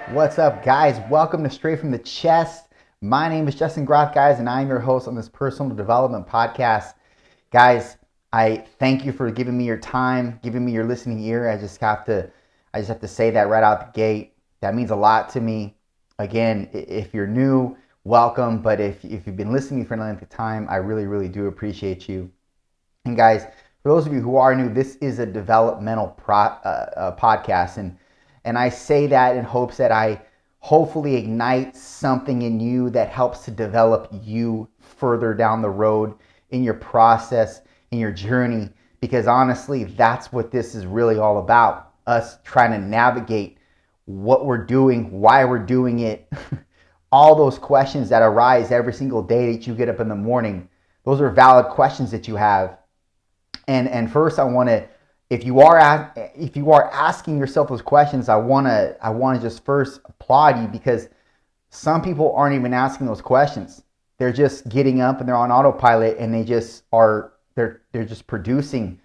What's up, guys? Welcome to Straight from the Chest. My name is Justin Groth, guys, and I'm your host on this personal development podcast. Guys, I thank you for giving me your time, giving me your listening ear. I just have to say that right out the gate. That means a lot to me. Again, if you're new, welcome. But if you've been listening for a length of time, I really, really do appreciate you. And guys, for those of you who are new, this is a developmental podcast, and I say that in hopes that I hopefully ignite something in you that helps to develop you further down the road in your process, in your journey. Because honestly, that's what this is really all about. Us trying to navigate what we're doing, why we're doing it, all those questions that arise every single day that you get up in the morning. Those are valid questions that you have. And first, I want to, if you are asking yourself those questions, I want to just first applaud you, because some people aren't even asking those questions. They're just getting up and they're on autopilot, and they're just producing,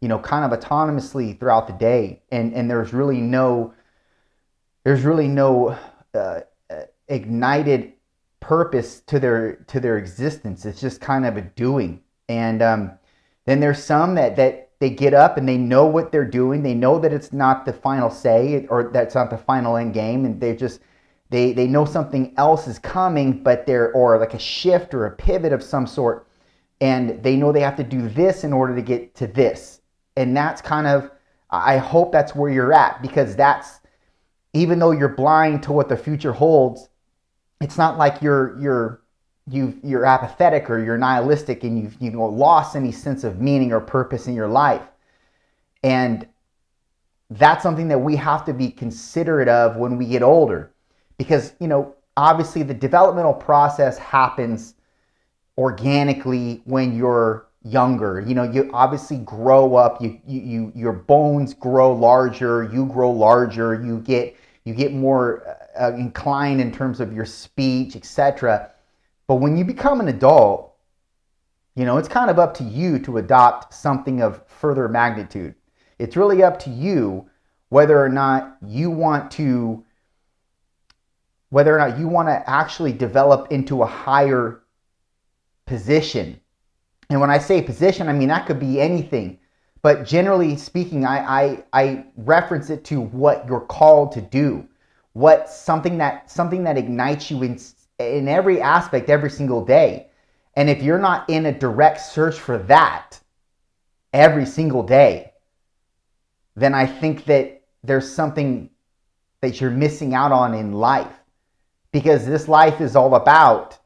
kind of autonomously throughout the day, and there's really no ignited purpose to their existence. It's just kind of a doing. And then there's some that they get up and they know what they're doing. They know that it's not the final say, or that's not the final end game, and they know something else is coming, but or like a shift or a pivot of some sort, and they know they have to do this in order to get to this. And that's kind of, I hope that's where you're at, because that's, even though you're blind to what the future holds, it's not like you're apathetic or you're nihilistic and you've lost any sense of meaning or purpose in your life. And that's something that we have to be considerate of when we get older, because obviously the developmental process happens organically when you're younger. You obviously grow up, your bones grow larger, you grow larger, you get more inclined in terms of your speech, etc. But when you become an adult, it's kind of up to you to adopt something of further magnitude. It's really up to you whether or not you want to actually develop into a higher position. And when I say position, I mean that could be anything. But generally speaking, I reference it to what you're called to do. Something that ignites you in every aspect every single day. And if you're not in a direct search for that every single day, then I think that there's something that you're missing out on in life. Because this life is all about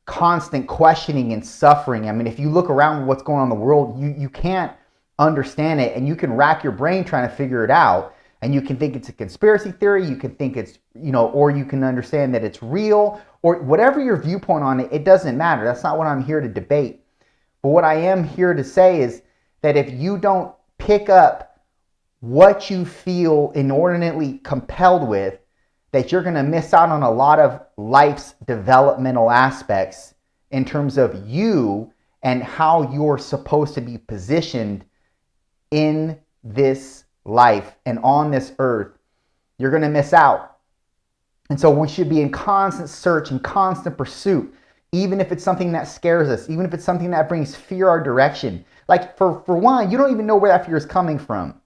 constant questioning and suffering. I mean, if you look around what's going on in the world, you can't understand it, and you can rack your brain trying to figure it out. And you can think it's a conspiracy theory, you can think it's, or you can understand that it's real, or whatever your viewpoint on it, it doesn't matter. That's not what I'm here to debate. But what I am here to say is that if you don't pick up what you feel inordinately compelled with, that you're going to miss out on a lot of life's developmental aspects in terms of you and how you're supposed to be positioned in this life and on this earth. You're going to miss out. And so we should be in constant search and constant pursuit, even if it's something that scares us, even if it's something that brings fear our direction. Like for one, you don't even know where that fear is coming from.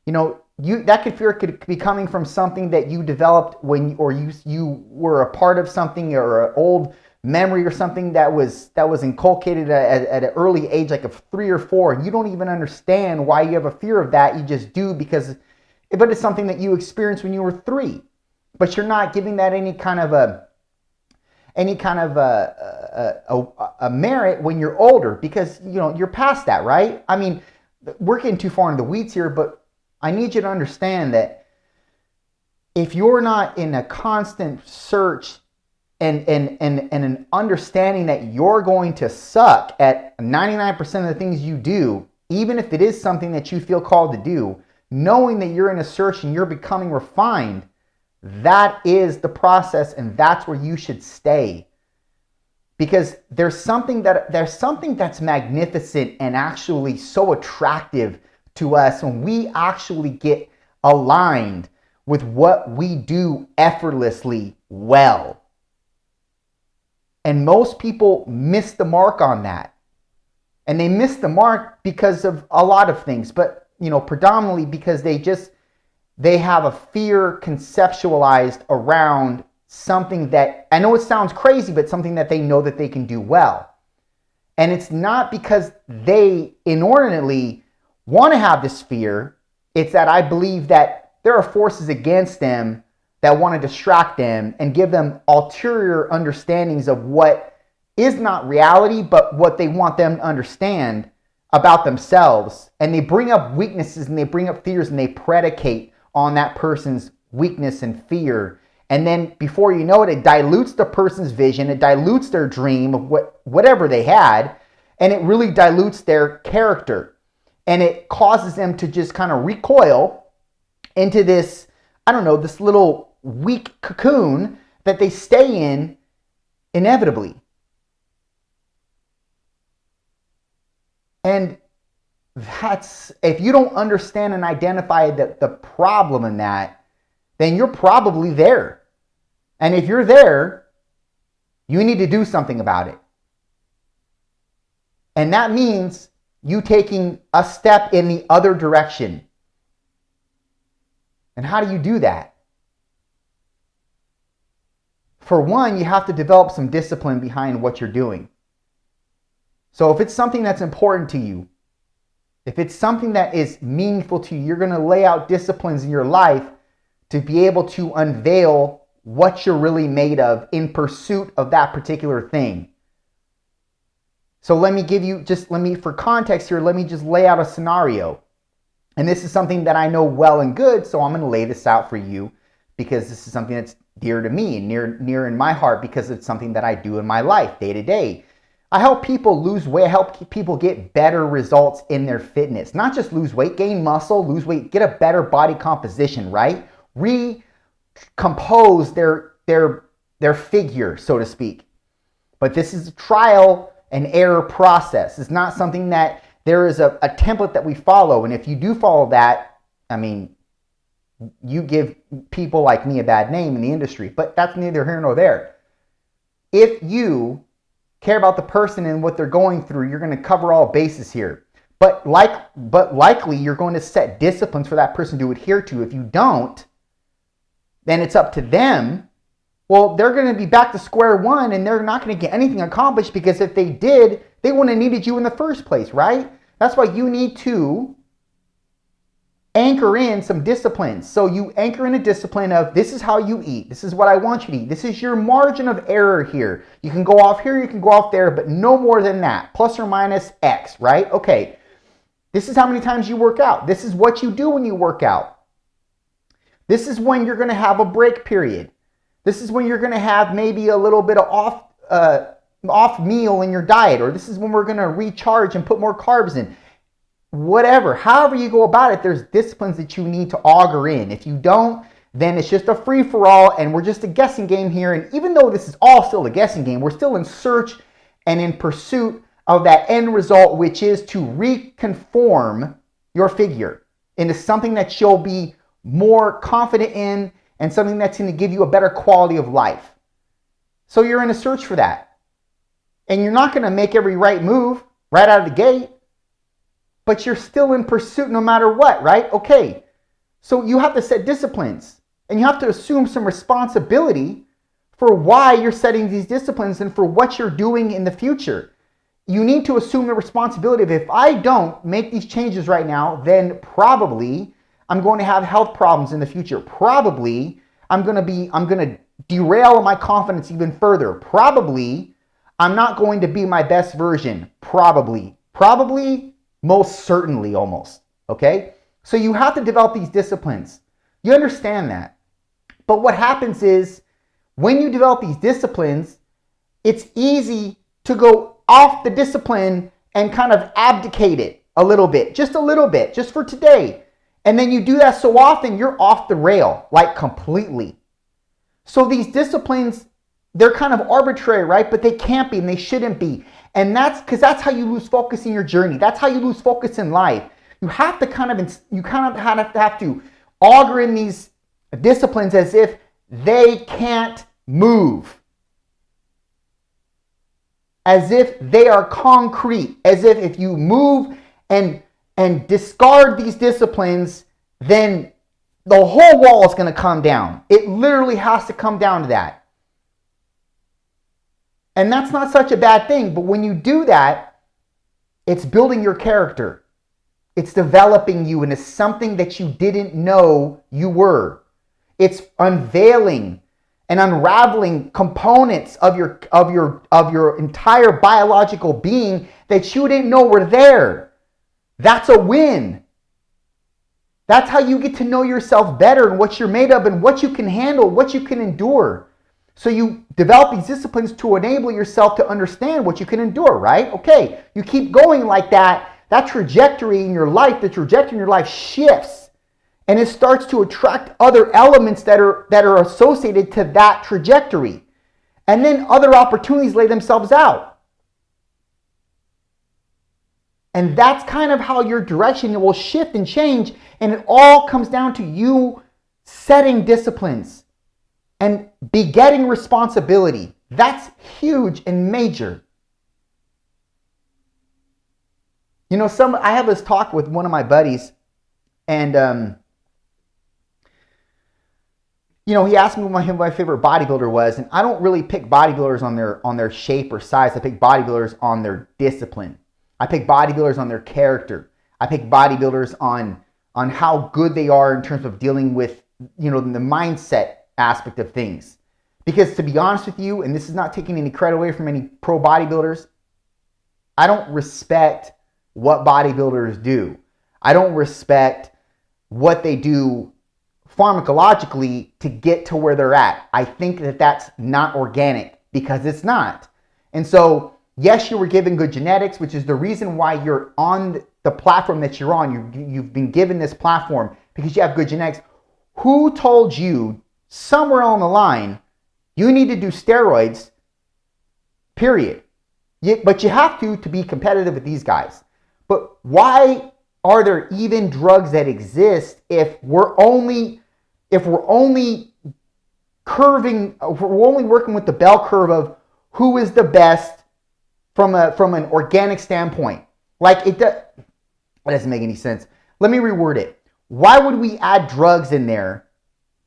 That fear could be coming from something that you developed you were a part of something, or an old memory or something that was inculcated at an early age, like of 3 or 4, and you don't even understand why you have a fear of that. You just do but it's something that you experienced when you were 3, but you're not giving that any kind of a merit when you're older, because you're past that, right? I mean, we're getting too far into the weeds here, but I need you to understand that if you're not in a constant search and an understanding that you're going to suck at 99% of the things you do, even if it is something that you feel called to do, knowing that you're in a search and you're becoming refined, that is the process, and that's where you should stay. Because there's something that's magnificent and actually so attractive to us when we actually get aligned with what we do effortlessly well. And most people miss the mark on that. And they miss the mark because of a lot of things, but predominantly because they have a fear conceptualized around something that, I know it sounds crazy, but something that they know that they can do well. And it's not because they inordinately want to have this fear. It's that I believe that there are forces against them that want to distract them and give them ulterior understandings of what is not reality, but what they want them to understand about themselves. And they bring up weaknesses and they bring up fears and they predicate on that person's weakness and fear. And then before you know it, it dilutes the person's vision, it dilutes their dream of whatever they had, and it really dilutes their character. And it causes them to just kind of recoil into this, this little weak cocoon that they stay in inevitably. And that's, if you don't understand and identify the problem in that, then you're probably there. And if you're there, you need to do something about it. And that means you taking a step in the other direction. And how do you do that? For one, you have to develop some discipline behind what you're doing. So if it's something that's important to you, if it's something that is meaningful to you, you're going to lay out disciplines in your life to be able to unveil what you're really made of in pursuit of that particular thing. So for context here, let me just lay out a scenario. And this is something that I know well and good, so I'm going to lay this out for you because this is something that's dear to me and near in my heart because it's something that I do in my life day to day. I help people lose weight, I help people get better results in their fitness. Not just lose weight, gain muscle, lose weight, get a better body composition, right? Recompose their figure, so to speak. But this is a trial and error process. It's not something that there is a template that we follow. And if you do follow that, you give people like me a bad name in the industry. But that's neither here nor there. If you care about the person and what they're going through, you're going to cover all bases here. But likely you're going to set disciplines for that person to adhere to. If you don't, then it's up to them. Well, they're going to be back to square one and they're not going to get anything accomplished because if they did, they wouldn't have needed you in the first place, right? That's why you need to anchor in some disciplines. So you anchor in a discipline of this is how you eat. This is what I want you to eat. This is your margin of error here. You can go off here, you can go off there, but no more than that. Plus or minus X, right? Okay. This is how many times you work out. This is what you do when you work out. This is when you're going to have a break period. This is when you're going to have maybe a little bit of off meal in your diet, or this is when we're going to recharge and put more carbs in. Whatever, however you go about it, there's disciplines that you need to auger in. If you don't, then it's just a free-for-all and we're just a guessing game here. And even though this is all still a guessing game, we're still in search and in pursuit of that end result, which is to reconform your figure into something that you'll be more confident in and something that's going to give you a better quality of life. So you're in a search for that. And you're not going to make every right move right out of the gate, but you're still in pursuit no matter what, right? Okay, so you have to set disciplines and you have to assume some responsibility for why you're setting these disciplines and for what you're doing in the future. You need to assume the responsibility of if I don't make these changes right now, then probably I'm going to have health problems in the future. Probably I'm going to derail my confidence even further. Probably I'm not going to be my best version. Probably, most certainly, almost. Okay? So you have to develop these disciplines. You understand that. But what happens is when you develop these disciplines, it's easy to go off the discipline and kind of abdicate it a little bit, just for today. And then you do that so often, you're off the rail, like completely. So these disciplines, they're kind of arbitrary, right? But they can't be and they shouldn't be. And that's because that's how you lose focus in your journey. That's how you lose focus in life. You have to have to auger in these disciplines as if they can't move, as if they are concrete, as if you move and discard these disciplines, then the whole wall is going to come down. It literally has to come down to that. And that's not such a bad thing, but when you do that, it's building your character. It's developing you into something that you didn't know you were. It's unveiling and unraveling components of your entire biological being that you didn't know were there. That's a win. That's how you get to know yourself better and what you're made of and what you can handle, what you can endure. So you develop these disciplines to enable yourself to understand what you can endure, right? Okay, you keep going like that. That trajectory in your life, the trajectory in your life shifts. And it starts to attract other elements that are associated to that trajectory. And then other opportunities lay themselves out. And that's kind of how your direction will shift and change. And it all comes down to you setting disciplines and begetting responsibility. That's huge and major. You know, I have this talk with one of my buddies, and you know, he asked me what my favorite bodybuilder was, and I don't really pick bodybuilders on their shape or size. I pick bodybuilders on their discipline. I pick bodybuilders on their character. I pick bodybuilders on how good they are in terms of dealing with, you know, the mindset aspect of things. Because to be honest with you, and this is not taking any credit away from any pro bodybuilders, I don't respect what bodybuilders do. I don't respect what they do pharmacologically to get to where they're at. I think that that's not organic, because it's not. And so, yes, you were given good genetics, which is the reason why you're on the platform that you're on. You've been given this platform because you have good genetics. Who told you somewhere along the line you need to do steroids, period? But you have to be competitive with these guys. But why are there even drugs that exist if we're only working with the bell curve of who is the best from an organic standpoint? Like, that doesn't make any sense. Let me reword it. Why would we add drugs in there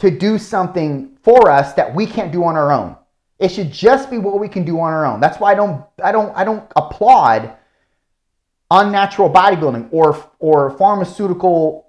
to do something for us that we can't do on our own? It should just be what we can do on our own. That's why I don't applaud unnatural bodybuilding or pharmaceutically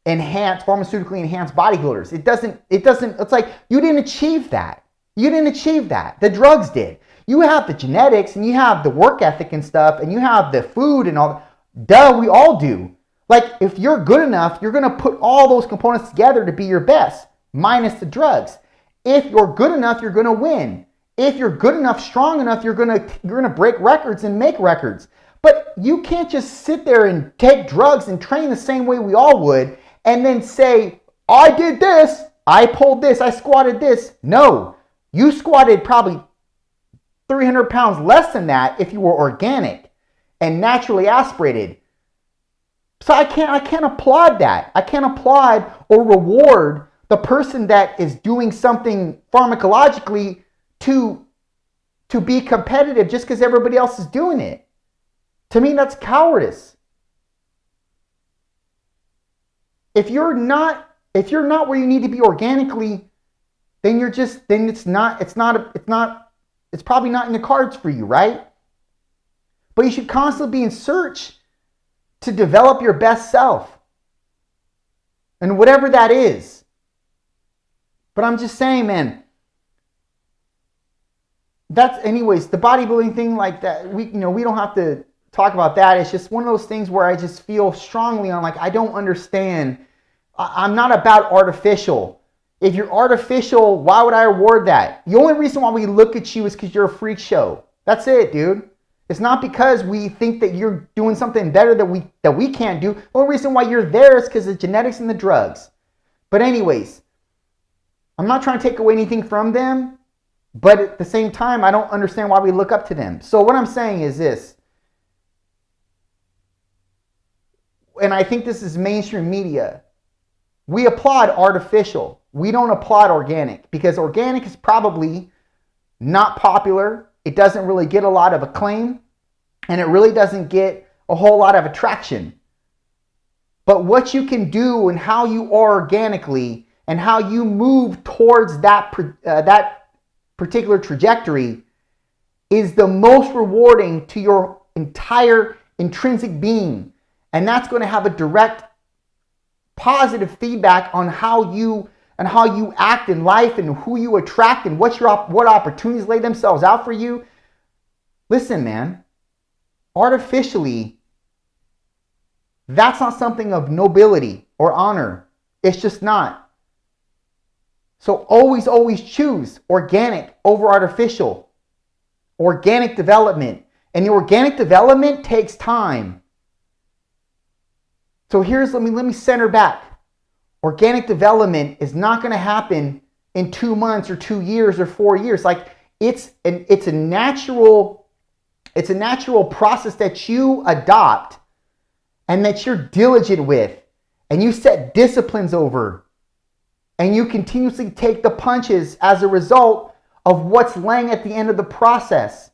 enhanced bodybuilders. It doesn't, it's like, you didn't achieve that. The drugs did. You have the genetics and you have the work ethic and stuff, and you have the food and all. Duh, we all do. Like, if you're good enough, you're going to put all those components together to be your best, minus the drugs. If you're good enough, you're going to win. If you're good enough, strong enough, you're going to break records and make records. But you can't just sit there and take drugs and train the same way we all would and then say, I did this, I pulled this, I squatted this. No, you squatted probably 300 pounds less than that if you were organic and naturally aspirated. So I can't applaud that. I can't applaud or reward the person that is doing something pharmacologically to be competitive just because everybody else is doing it. To me, that's cowardice. If you're not where you need to be organically, then it's probably not in the cards for you, right? But you should constantly be in search to develop your best self. And whatever that is. But I'm just saying, man, anyways, the bodybuilding thing like that, we don't have to talk about that. It's just one of those things where I just feel strongly on, like, I don't understand. I'm not about artificial. If you're artificial, why would I reward that? The only reason why we look at you is because you're a freak show. That's it, dude. It's not because we think that you're doing something better that we can't do. The only reason why you're there is because of the genetics and the drugs. But anyways, I'm not trying to take away anything from them, but at the same time, I don't understand why we look up to them. So what I'm saying is this, and I think this is mainstream media, we applaud artificial. we don't applaud organic because organic is probably not popular. It doesn't really get a lot of acclaim, and it really doesn't get a whole lot of attraction. But what you can do and how you are organically and how you move towards that particular trajectory is the most rewarding to your entire intrinsic being. And that's going to have a direct positive feedback on how you act in life and who you attract and what opportunities lay themselves out for you. Listen, man, artificially, that's not something of nobility or honor. It's just not. So always choose organic over artificial. Organic development. And the organic development takes time. So let me center back. Organic development is not going to happen in 2 months or 2 years or 4 years. Like it's a natural process that you adopt and that you're diligent with and you set disciplines over and you continuously take the punches as a result of what's laying at the end of the process.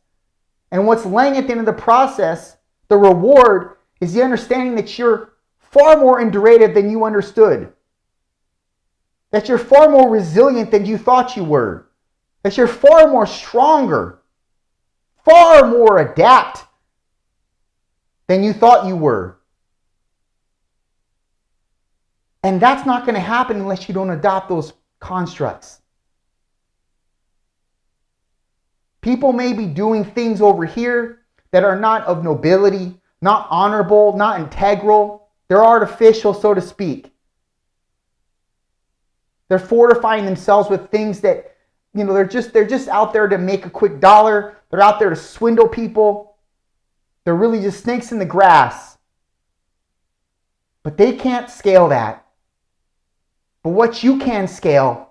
And what's laying at the end of the process, the reward, is the understanding that you're far more underrated than you understood. That you're far more resilient than you thought you were. That you're far more stronger, far more adept than you thought you were. And that's not going to happen unless you don't adopt those constructs. People may be doing things over here that are not of nobility, not honorable, not integral. They're artificial, so to speak. They're fortifying themselves with things that, they're just out there to make a quick dollar. They're out there to swindle people. They're really just snakes in the grass. But they can't scale that. But what you can scale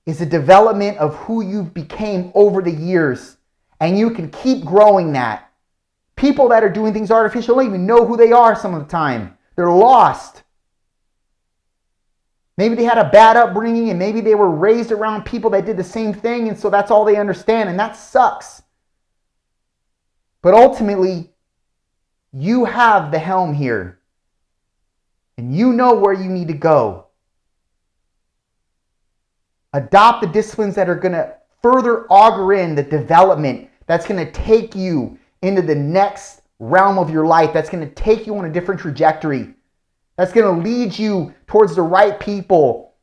is the development of who you became over the years. And you can keep growing that. People that are doing things artificial don't even know who they are some of the time. They're lost. Maybe they had a bad upbringing and maybe they were raised around people that did the same thing, and so that's all they understand, and that sucks. But ultimately, you have the helm here. And you know where you need to go. Adopt the disciplines that are going to further augur in the development that's going to take you into the next realm of your life, that's going to take you on a different trajectory, that's going to lead you towards the right people,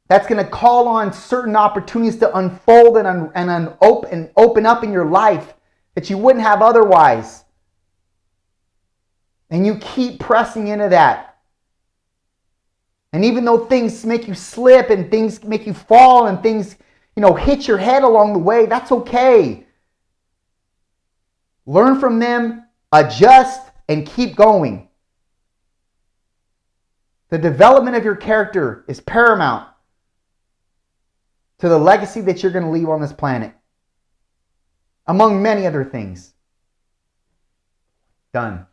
that's going to call on certain opportunities to unfold and open up in your life that you wouldn't have otherwise. And you keep pressing into that. And even though things make you slip and things make you fall and things, hit your head along the way, that's okay. Learn from them, adjust, and keep going. The development of your character is paramount to the legacy that you're going to leave on this planet. Among many other things. Done.